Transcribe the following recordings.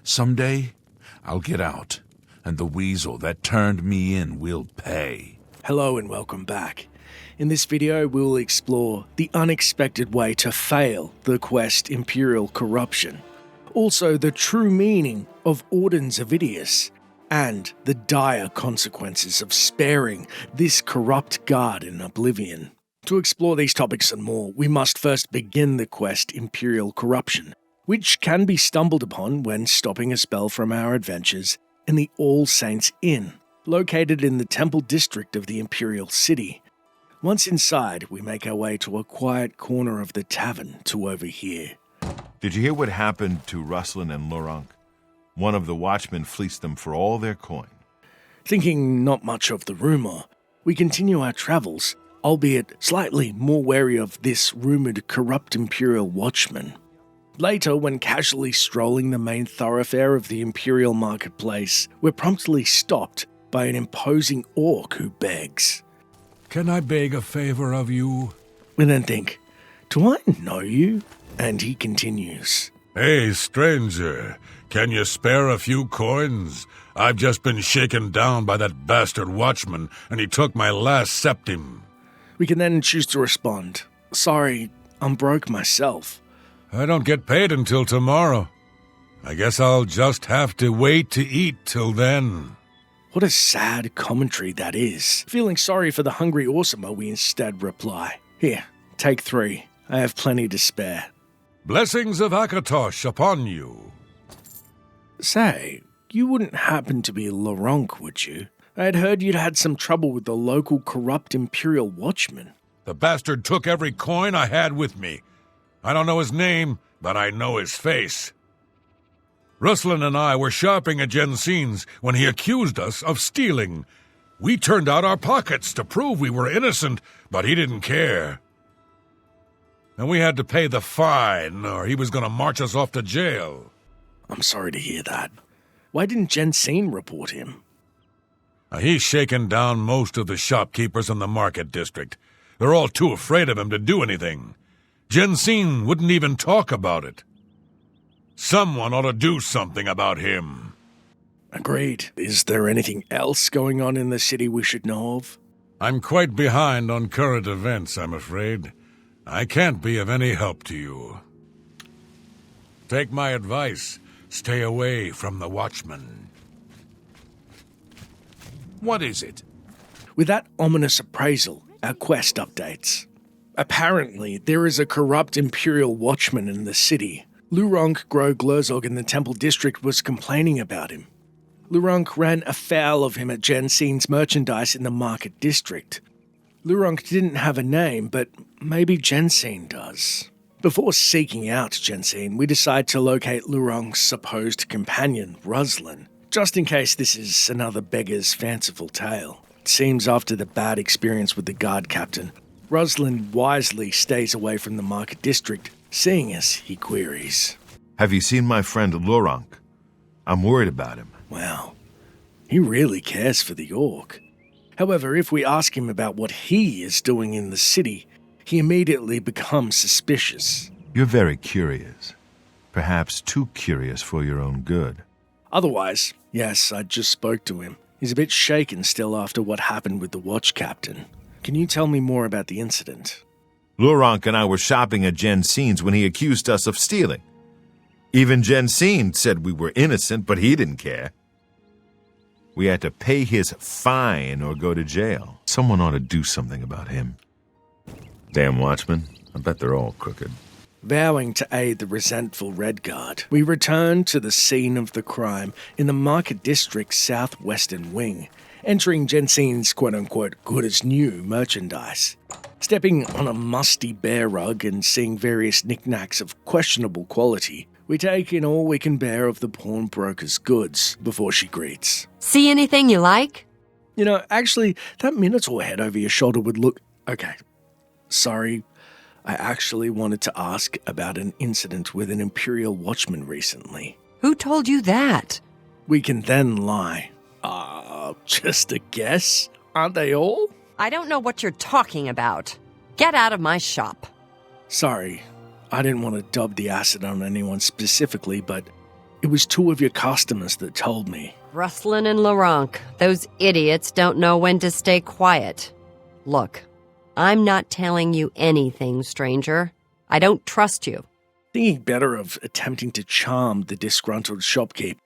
Someday, I'll get out, and the weasel that turned me in will pay. Hello and welcome back. In this video, we will explore the unexpected way to fail the quest Imperial Corruption, also the true meaning of Ordens Avidius, and the dire consequences of sparing this corrupt guard in Oblivion. To explore these topics and more, we must first begin the quest Imperial Corruption, which can be stumbled upon when stopping a spell from our adventures in the All Saints Inn, located in the Temple District of the Imperial City. Once inside, we make our way to a quiet corner of the tavern to overhear. Did you hear what happened to Ruslan and Lorank? One of the watchmen fleeced them for all their coin. Thinking not much of the rumor, we continue our travels, albeit slightly more wary of this rumored corrupt Imperial watchman. Later, when casually strolling the main thoroughfare of the Imperial marketplace, we're promptly stopped by an imposing orc who begs. Can I beg a favor of you? We then think, do I know you? And he continues. Hey, stranger, can you spare a few coins? I've just been shaken down by that bastard watchman, and he took my last septim. We can then choose to respond. Sorry, I'm broke myself. I don't get paid until tomorrow. I guess I'll just have to wait to eat till then. What a sad commentary that is. Feeling sorry for the hungry Orsimer, we instead reply. Here, take 3. I have plenty to spare. Blessings of Akatosh upon you. Say, you wouldn't happen to be Lorank, would you? I had heard you'd had some trouble with the local corrupt Imperial watchman. The bastard took every coin I had with me. I don't know his name, but I know his face. Ruslan and I were shopping at Jensen's when he accused us of stealing. We turned out our pockets to prove we were innocent, but he didn't care. And we had to pay the fine, or he was going to march us off to jail. I'm sorry to hear that. Why didn't Jensen report him? He's shaken down most of the shopkeepers in the market district. They're all too afraid of him to do anything. Jensen wouldn't even talk about it. Someone ought to do something about him. Agreed. Is there anything else going on in the city we should know of? I'm quite behind on current events, I'm afraid. I can't be of any help to you. Take my advice. Stay away from the watchman. What is it? With that ominous appraisal, our quest updates. Apparently, there is a corrupt Imperial watchman in the city. Lorank Gro Glurzog in the Temple District was complaining about him. Lorank ran afoul of him at Jensen's merchandise in the Market District. Lorank didn't have a name, but maybe Jensen does. Before seeking out Jensen, we decide to locate Lorank's supposed companion, Ruslan, just in case this is another beggar's fanciful tale. It seems after the bad experience with the guard captain, Ruslan wisely stays away from the Market District, seeing us, he queries. Have you seen my friend Lorank? I'm worried about him. Wow, he really cares for the orc. However, if we ask him about what he is doing in the city, he immediately becomes suspicious. You're very curious. Perhaps too curious for your own good. Otherwise, yes, I just spoke to him. He's a bit shaken still after what happened with the watch captain. Can you tell me more about the incident? Lorank and I were shopping at Jensen's when he accused us of stealing. Even Jensen said we were innocent, but he didn't care. We had to pay his fine or go to jail. Someone ought to do something about him. Damn watchmen. I bet they're all crooked. Vowing to aid the resentful Red Guard, we return to the scene of the crime in the Market District's southwestern wing, entering Jensen's quote-unquote good-as-new merchandise. Stepping on a musty bear rug and seeing various knickknacks of questionable quality, we take in all we can bear of the pawnbroker's goods before she greets. See anything you like? You know, actually, that Minotaur head over your shoulder would look... Okay, sorry. I actually wanted to ask about an incident with an Imperial watchman recently. Who told you that? We can then lie. Just a guess? Aren't they all? I don't know what you're talking about. Get out of my shop. Sorry, I didn't want to dub the acid on anyone specifically, but It was two of your customers that told me. Rustlin and Laurent, those idiots don't know when to stay quiet. Look, I'm not telling you anything, stranger. I don't trust you. Thinking better of attempting to charm the disgruntled shopkeep,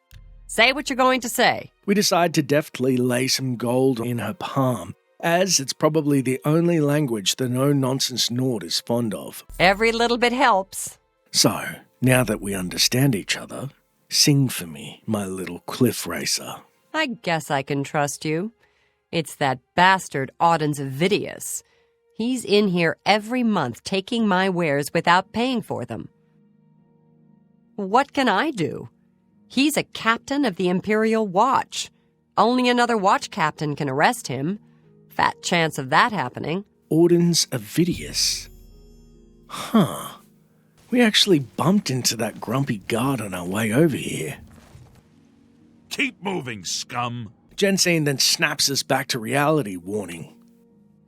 Say what you're going to say. we decide to deftly lay some gold in her palm, as it's probably the only language the no-nonsense Nord is fond of. Every little bit helps. So, now that we understand each other, sing for me, my little cliff racer. I guess I can trust you. It's that bastard Auden's Vidius. He's in here every month taking my wares without paying for them. What can I do? He's a captain of the Imperial Watch. Only another watch captain can arrest him. Fat chance of that happening. Auden's Vidius. Huh. We actually bumped into that grumpy guard on our way over here. Keep moving, scum. Jensine then snaps us back to reality, warning.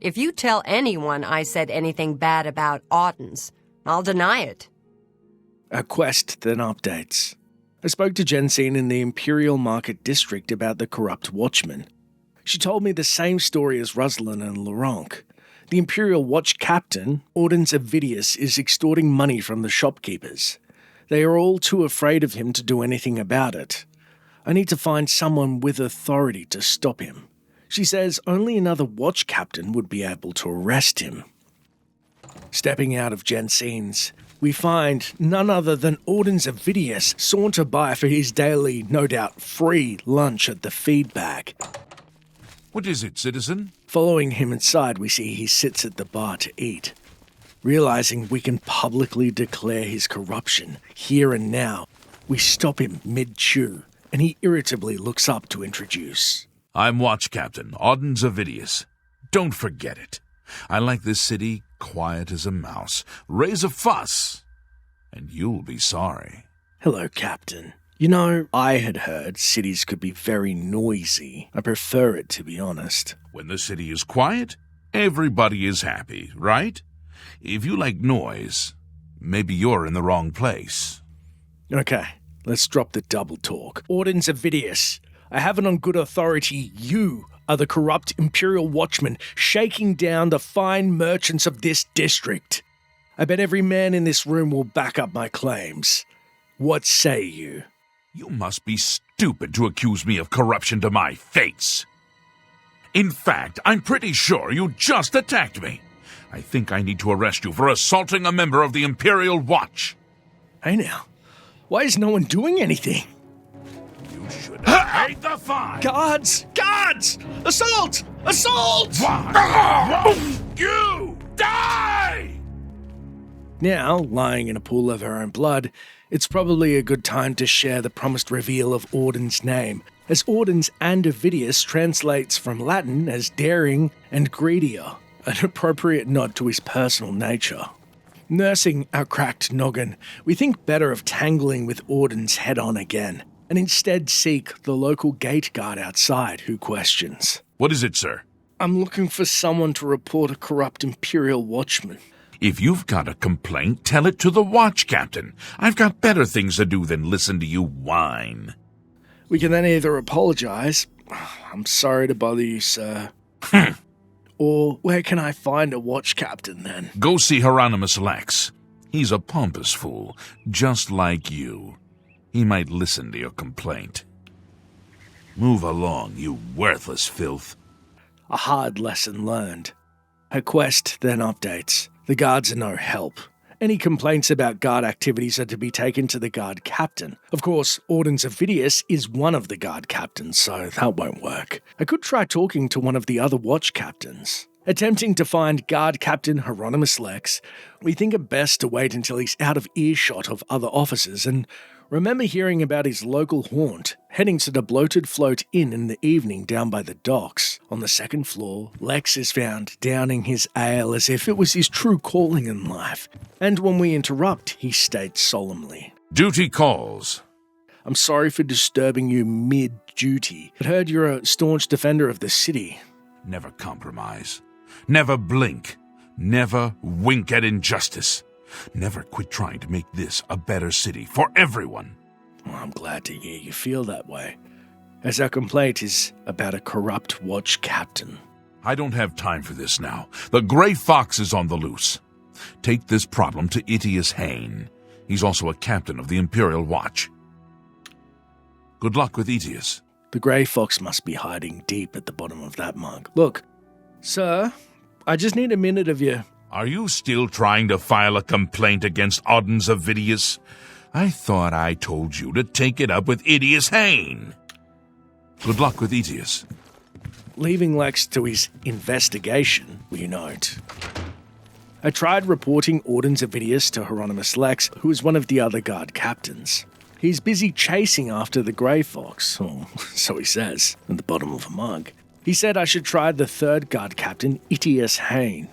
If you tell anyone I said anything bad about Auden's, I'll deny it. Our quest then updates. I spoke to Jensine in the Imperial Market District about the corrupt watchman. She told me the same story as Ruslan and Laurent. The Imperial Watch Captain, Auden's Vidius, is extorting money from the shopkeepers. They are all too afraid of him to do anything about it. I need to find someone with authority to stop him. She says only another watch captain would be able to arrest him. Stepping out of Jensine's, we find none other than Auden's Vidius saunter by for his daily, no doubt, free lunch at the feed bag. What is it, citizen? Following him inside, we see he sits at the bar to eat. Realizing we can publicly declare his corruption here and now, we stop him mid-chew, and he irritably looks up to introduce. I'm Watch Captain Auden Zavidius. Don't forget it. I like this city quiet as a mouse. Raise a fuss, and you'll be sorry. Hello, Captain. You know, I had heard cities could be very noisy. I prefer it, to be honest. When the city is quiet, everybody is happy, right? If you like noise, maybe you're in the wrong place. Okay, let's drop the double talk. Auden's Vidius, I have it on good authority you are the corrupt Imperial Watchman shaking down the fine merchants of this district. I bet every man in this room will back up my claims. What say you? You must be stupid to accuse me of corruption to my face. In fact, I'm pretty sure you just attacked me. I think I need to arrest you for assaulting a member of the Imperial Watch. Hey now, why is no one doing anything? You should have paid the fine. Guards! Guards! Assault! Assault! Why won't you die? Now, lying in a pool of her own blood, it's probably a good time to share the promised reveal of Auden's name, as Auden's Vidius translates from Latin as daring and greedier, an appropriate nod to his personal nature. Nursing our cracked noggin, we think better of tangling with Auden's head-on again, and instead seek the local gate guard outside who questions. What is it, sir? I'm looking for someone to report a corrupt Imperial Watchman. If you've got a complaint, tell it to the Watch Captain. I've got better things to do than listen to you whine. We can then either apologize, I'm sorry to bother you, sir, or where can I find a watch captain then? Go see Hieronymus Lex. He's a pompous fool, just like you. He might listen to your complaint. Move along, you worthless filth. A hard lesson learned. Her quest then updates. The guards are no help. Any complaints about guard activities are to be taken to the guard captain. Of course, Auden's Vidius is one of the guard captains, so that won't work. I could try talking to one of the other watch captains. Attempting to find guard captain Hieronymus Lex, we think it best to wait until he's out of earshot of other officers and remember hearing about his local haunt, heading to the Bloated Float Inn in the evening down by the docks. On the second floor, Lex is found downing his ale as if it was his true calling in life. And when we interrupt, he states solemnly, Duty calls. I'm sorry for disturbing you mid-duty, but heard you're a staunch defender of the city. Never compromise. Never blink. Never wink at injustice. Never quit trying to make this a better city for everyone. Well, I'm glad to hear you feel that way, as our complaint is about a corrupt watch captain. I don't have time for this now. The Grey Fox is on the loose. Take this problem to Itius Hain. He's also a captain of the Imperial Watch. Good luck with Itius. The Grey Fox must be hiding deep at the bottom of that mug. Look, sir, I just need a minute of you. Are you still trying to file a complaint against Audens of Vidius? I thought I told you to take it up with Itius Hain. Good luck with Itius. Leaving Lex to his investigation, we note. I tried reporting Audens of Vidius to Hieronymus Lex, who is one of the other guard captains. He's busy chasing after the Grey Fox, or so he says, at the bottom of a mug. He said I should try the third guard captain, Itius Hain.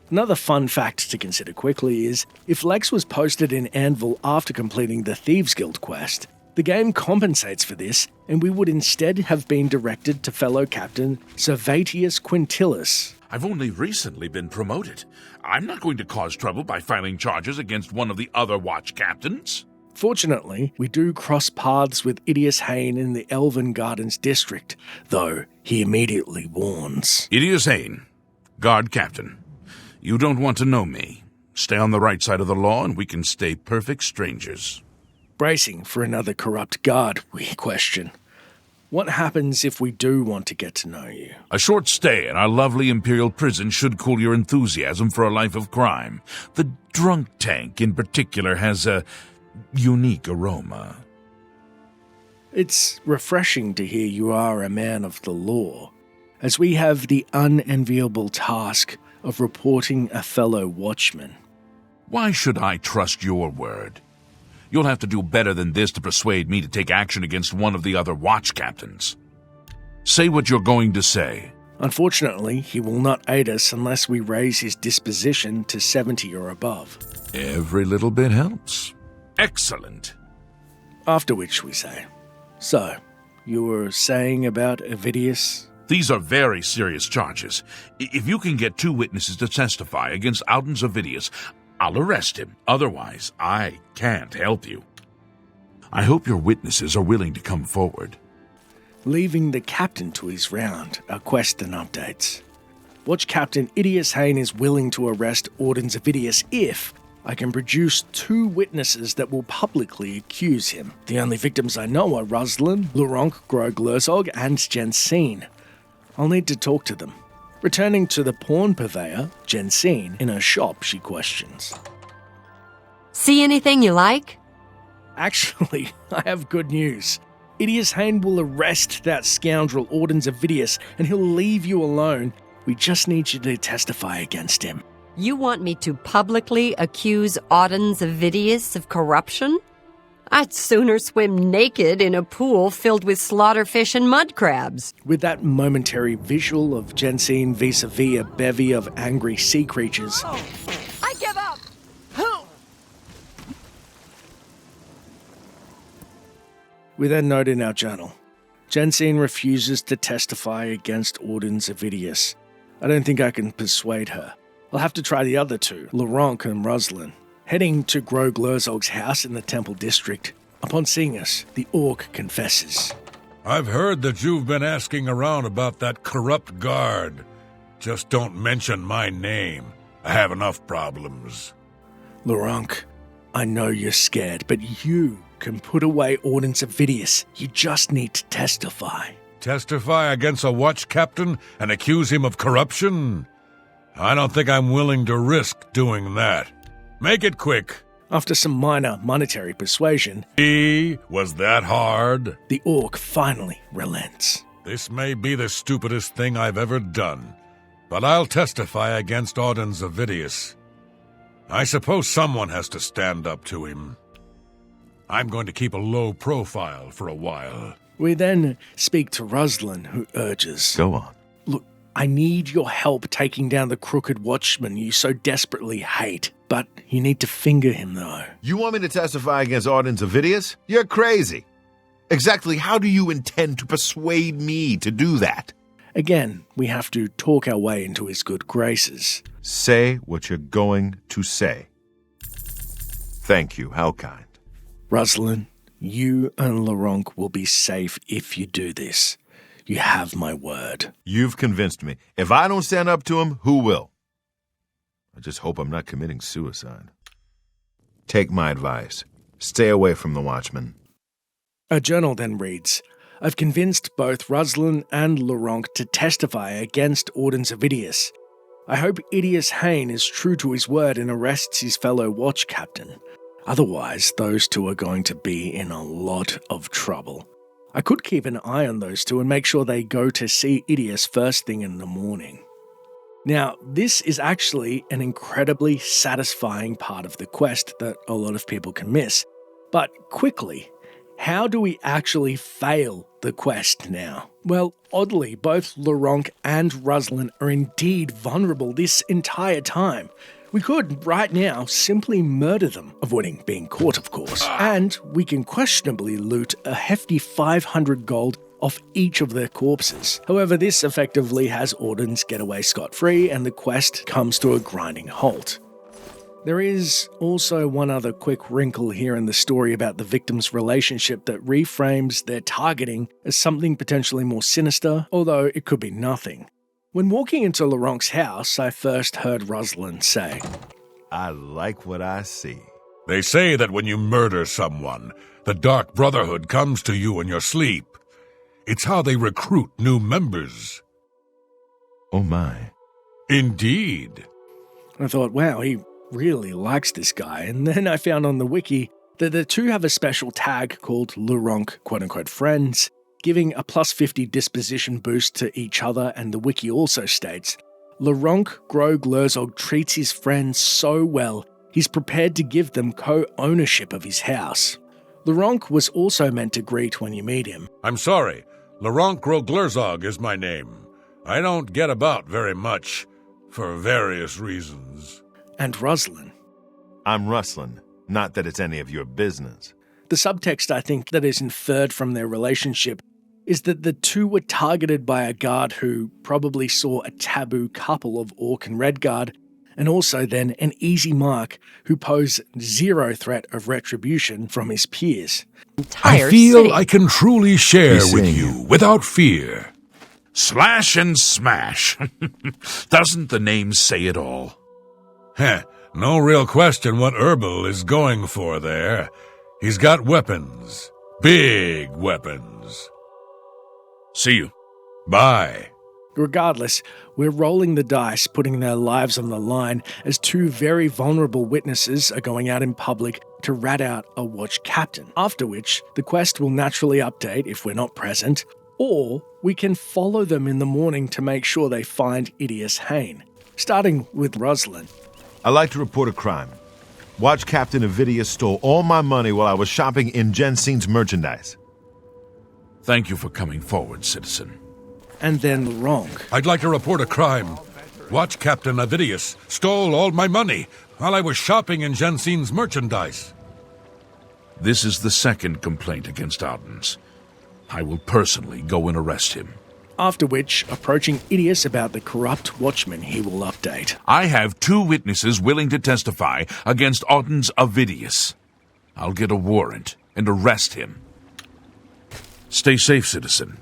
Another fun fact to consider quickly is, if Lex was posted in Anvil after completing the Thieves Guild quest, the game compensates for this, and we would instead have been directed to fellow captain Servatius Quintilis. I've only recently been promoted. I'm not going to cause trouble by filing charges against one of the other watch captains. Fortunately, we do cross paths with Itius Hain in the Elven Gardens district, though he immediately warns. Itius Hain, guard captain. You don't want to know me. Stay on the right side of the law and we can stay perfect strangers. Bracing for another corrupt guard, we question. What happens if we do want to get to know you? A short stay in our lovely Imperial prison should cool your enthusiasm for a life of crime. The drunk tank in particular has a unique aroma. It's refreshing to hear you are a man of the law, as we have the unenviable task of reporting a fellow watchman. Why should I trust your word? You'll have to do better than this to persuade me to take action against one of the other watch captains. Say what you're going to say. Unfortunately, he will not aid us unless we raise his disposition to 70 or above. Every little bit helps. Excellent. After which we say, so, you were saying about Avidius? These are very serious charges. If you can get 2 witnesses to testify against Audens of Vidius, I'll arrest him. Otherwise, I can't help you. I hope your witnesses are willing to come forward. Leaving the captain to his round, our quest and updates. Watch Captain Itius Hain is willing to arrest Audens of Vidius if I can produce 2 witnesses that will publicly accuse him. The only victims I know are Ruslan, Luronk, Groglerzog, and Jensine. I'll need to talk to them. Returning to the pawn purveyor, Jensine, in her shop, she questions. See anything you like? Actually, I have good news. Itius Hain will arrest that scoundrel Audens of Vidius, and he'll leave you alone. We just need you to testify against him. You want me to publicly accuse Audens of Vidius of corruption? I'd sooner swim naked in a pool filled with slaughterfish and mud crabs. With that momentary visual of Jensine vis-a-vis a bevy of angry sea creatures, I give up! we then note in our journal, Jensine refuses to testify against Audens of Vidius. I don't think I can persuade her. I'll have to try the other 2, Luronk and Ruslan. Heading to Groglerzog's house in the Temple District. Upon seeing us, the orc confesses. I've heard that you've been asking around about that corrupt guard. Just don't mention my name. I have enough problems. Luronk, I know you're scared, but you can put away Audens of Vidius. You just need to testify. Testify against a watch captain and accuse him of corruption? I don't think I'm willing to risk doing that. Make it quick. After some minor monetary persuasion, Was that hard? the orc finally relents. This may be the stupidest thing I've ever done, but I'll testify against Audens of Vidius. I suppose someone has to stand up to him. I'm going to keep a low profile for a while. We then speak to Ruslan, who urges, Go on. Look, I need your help taking down the crooked watchman you so desperately hate. But you need to finger him, though. You want me to testify against Audens of Vidius? You're crazy. Exactly how do you intend to persuade me to do that? Again, we have to talk our way into his good graces. Say what you're going to say. Thank you, how kind. Ruslan, You and Laurent will be safe if you do this. You have my word. You've convinced me. If I don't stand up to him, who will? I just hope I'm not committing suicide. Take my advice. Stay away from the Watchmen. A journal then reads, I've convinced both Ruslan and Laurent to testify against Ordens Avidius. I hope Idias Hain is true to his word and arrests his fellow watch captain. Otherwise, those two are going to be in a lot of trouble. I could keep an eye on those two and make sure they go to see Idias first thing in the morning. Now, this is actually an incredibly satisfying part of the quest that a lot of people can miss. But quickly, how do we actually fail the quest now? Well, oddly, both Laurent and Ruslan are indeed vulnerable this entire time. We could, right now, simply murder them, avoiding being caught, of course, and we can questionably loot a hefty 500 gold off each of their corpses. However, this effectively has Ordens get away scot-free and the quest comes to a grinding halt. There is also one other quick wrinkle here in the story about the victim's relationship that reframes their targeting as something potentially more sinister, although it could be nothing. When walking into Laurent's house, I first heard Ruslan say, I like what I see. They say that when you murder someone, the Dark Brotherhood comes to you in your sleep. It's how they recruit new members. Oh my. Indeed. I thought, wow, he really likes this guy, and then I found on the wiki that the two have a special tag called Laurent quote-unquote friends, giving a plus 50 disposition boost to each other, and the wiki also states, Laurent Gros-Glerzog treats his friends so well, he's prepared to give them co-ownership of his house. Laurent was also meant to greet when you meet him. I'm sorry, Laurent Gros-Glerzog is my name. I don't get about very much, for various reasons. And Ruslan. I'm Ruslan, not that it's any of your business. The subtext, I think, that is inferred from their relationship is that the two were targeted by a guard who probably saw a taboo couple of Orc and Redguard, and also then an easy mark who posed zero threat of retribution from his peers. I feel I can truly share with you without fear. Slash and smash. Doesn't the name say it all? Heh, no real question what Herbal is going for there. He's got weapons. Big weapons. See you. Bye. Regardless, we're rolling the dice, putting their lives on the line as two very vulnerable witnesses are going out in public to rat out a watch captain, after which the quest will naturally update if we're not present, or we can follow them in the morning to make sure they find Idias Hain, starting with Ruslan. I'd like to report a crime. Watch Captain Avidius stole all my money while I was shopping in Jensen's merchandise. Thank you for coming forward, citizen. And then Laurent. I'd like to report a crime. Watch Captain Avidius stole all my money while I was shopping in Jensen's merchandise. This is the second complaint against Ardens. I will personally go and arrest him. After which, approaching Idias about the corrupt watchman, he will update. I have 2 witnesses willing to testify against Ordens Avidius. I'll get a warrant and arrest him. Stay safe, citizen.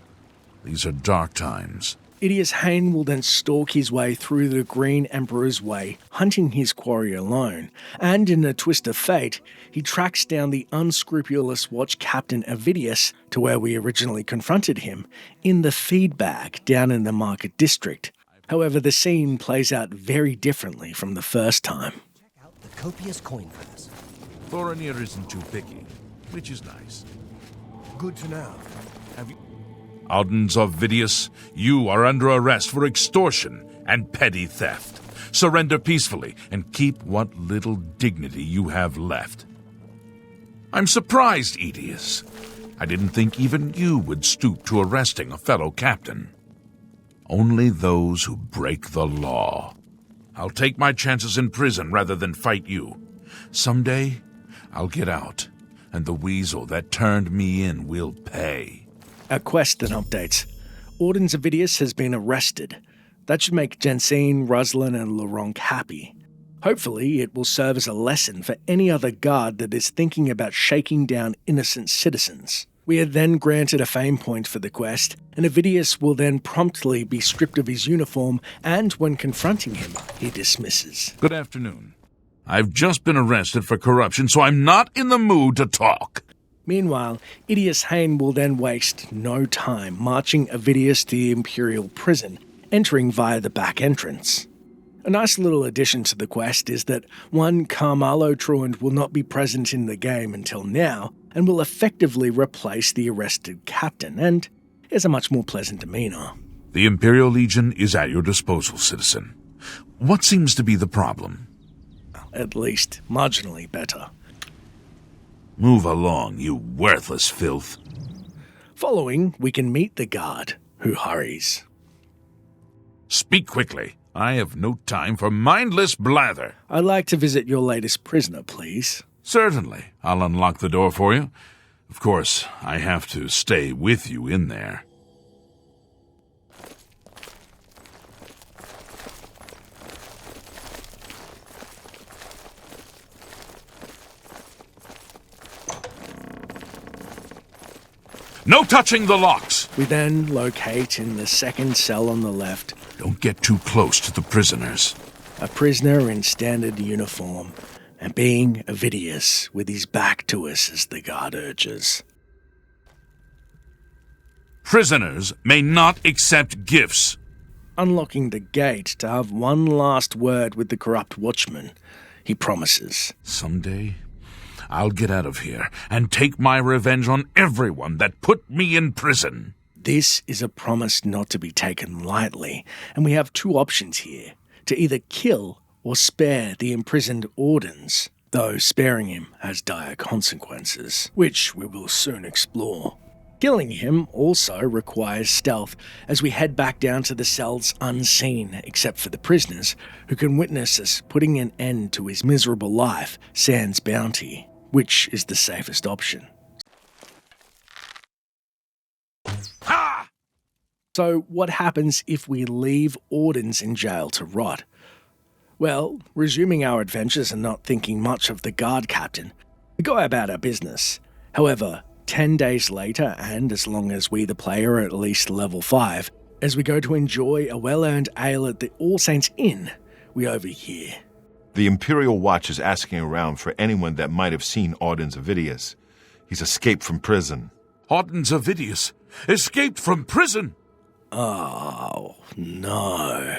These are dark times. Idias Hain will then stalk his way through the Green Emperor's Way, hunting his quarry alone, and in a twist of fate, he tracks down the unscrupulous watch captain Avidius to where we originally confronted him, in the feed bag down in the market district. However, the scene plays out very differently from the first time. Check out the copious coin press. Thorinir isn't too picky, which is nice. Good to know. Have you... Ordens Avidius, you are under arrest for extortion and petty theft. Surrender peacefully and keep what little dignity you have left. I'm surprised, Idias. I didn't think even you would stoop to arresting a fellow captain. Only those who break the law. I'll take my chances in prison rather than fight you. Someday, I'll get out, and the weasel that turned me in will pay. Our quest then updates. Ordens Avidius has been arrested. That should make Jensen, Ruslan, and Laurent happy. Hopefully, it will serve as a lesson for any other guard that is thinking about shaking down innocent citizens. We are then granted a fame point for the quest, and Avidius will then promptly be stripped of his uniform, and when confronting him, he dismisses. Good afternoon. I've just been arrested for corruption, so I'm not in the mood to talk. Meanwhile, Idius Hain will then waste no time marching Avidius to the Imperial prison, entering via the back entrance. A nice little addition to the quest is that one Carmelo Truant will not be present in the game until now, and will effectively replace the arrested captain, and has a much more pleasant demeanor. The Imperial Legion is at your disposal, citizen. What seems to be the problem? At least marginally better. Move along, you worthless filth. Following, we can meet the guard, who hurries. Speak quickly. I have no time for mindless blather. I'd like to visit your latest prisoner, please. Certainly. I'll unlock the door for you. Of course, I have to stay with you in there. No touching the locks! We then locate in the second cell on the left Don't get too close to the prisoners. a prisoner in standard uniform, and being Avidius with his back to us as the guard urges. Prisoners may not accept gifts. Unlocking the gate to have one last word with the corrupt watchman, he promises. Someday, I'll get out of here and take my revenge on everyone that put me in prison. This is a promise not to be taken lightly, and we have two options here, to either kill or spare the imprisoned Ordens, though sparing him has dire consequences, which we will soon explore. Killing him also requires stealth, as we head back down to the cells unseen, except for the prisoners, who can witness us putting an end to his miserable life, sans bounty, which is the safest option. Ha! So what happens if we leave Ordens in jail to rot? Well, resuming our adventures and not thinking much of the guard captain, we go about our business. However, 10 days later, and as long as we the player are at least level 5, as we go to enjoy a well-earned ale at the All Saints Inn, we overhear. The Imperial Watch is asking around for anyone that might have seen Audens Avidius. He's escaped from prison. Audens Avidius escaped from prison. Oh, no.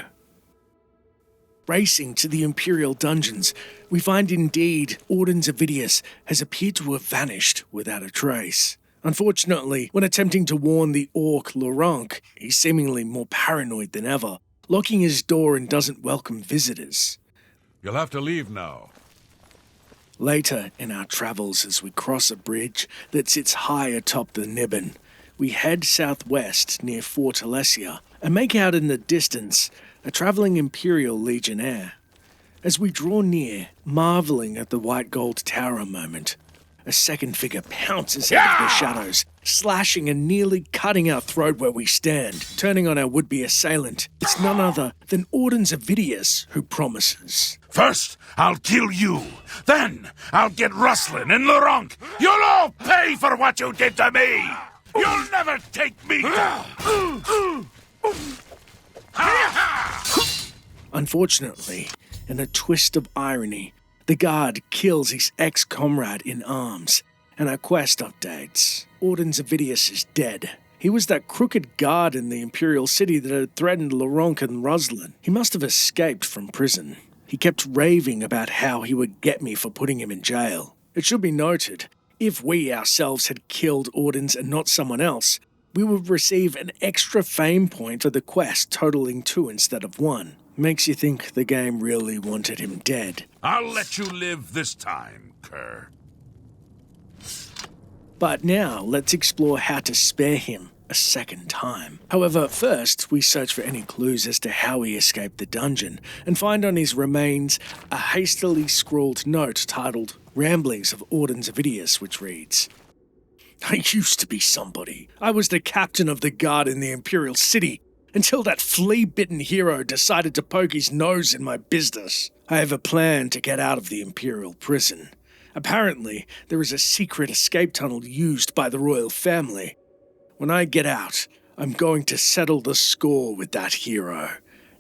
Racing to the Imperial dungeons, we find indeed Audens Avidius has appeared to have vanished without a trace. Unfortunately, when attempting to warn the orc Laurent, he's seemingly more paranoid than ever, locking his door and doesn't welcome visitors. You'll have to leave now. Later in our travels, as we cross a bridge that sits high atop the Nibbin, we head southwest near Fort Alesia and make out in the distance a travelling Imperial Legionnaire. As we draw near, marvelling at the white gold tower a moment, a second figure pounces out of the shadows, slashing and nearly cutting our throat where we stand. Turning on our would-be assailant, it's none other than Audens Avidius who promises. First, I'll kill you. Then, I'll get Rustlin and Laurent. You'll all pay for what you did to me. You'll never take me down. Unfortunately, in a twist of irony, the guard kills his ex-comrade in arms, and our quest updates. Audens Avidius is dead. He was that crooked guard in the Imperial City that had threatened Laurent and Roslin. He must have escaped from prison. He kept raving about how he would get me for putting him in jail. It should be noted, if we ourselves had killed Audens and not someone else, we would receive an extra fame point for the quest, totaling 2 instead of 1. Makes you think the game really wanted him dead. I'll let you live this time, cur. But now, let's explore how to spare him a second time. However, first, we search for any clues as to how he escaped the dungeon, and find on his remains a hastily scrawled note titled Ramblings of Audens Avidius, which reads, I used to be somebody. I was the captain of the guard in the Imperial City, until that flea-bitten hero decided to poke his nose in my business. I have a plan to get out of the Imperial prison. Apparently, there is a secret escape tunnel used by the royal family. When I get out, I'm going to settle the score with that hero.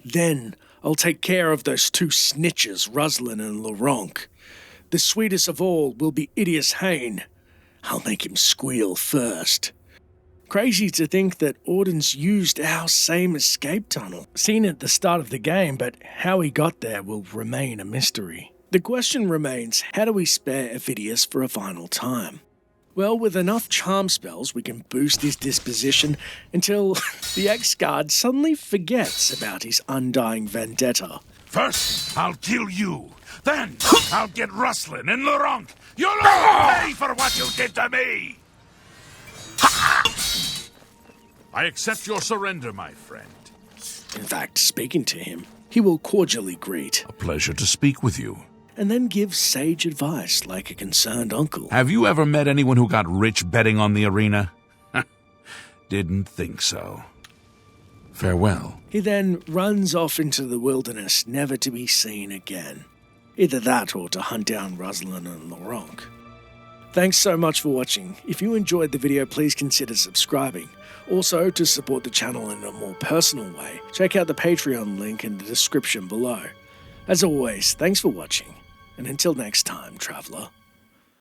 Then, I'll take care of those two snitches, Ruslan and Laronk. The sweetest of all will be Idias Hain. I'll make him squeal first. Crazy to think that Orden's used our same escape tunnel. Seen at the start of the game, but how he got there will remain a mystery. The question remains, how do we spare Evidius for a final time? Well, with enough charm spells, we can boost his disposition until the ex-guard suddenly forgets about his undying vendetta. First, I'll kill you. Then, I'll get Ruslan and Laronk. You'll all pay for what you did to me! I accept your surrender, my friend. In fact, speaking to him, he will cordially greet, A pleasure to speak with you. and then give sage advice like a concerned uncle. Have you ever met anyone who got rich betting on the arena? Didn't think so. Farewell. He then runs off into the wilderness, never to be seen again. Either that or to hunt down Ruslan and Laronk. Thanks so much for watching. If you enjoyed the video, please consider subscribing. Also, to support the channel in a more personal way, check out the Patreon link in the description below. As always, thanks for watching, and until next time, traveller.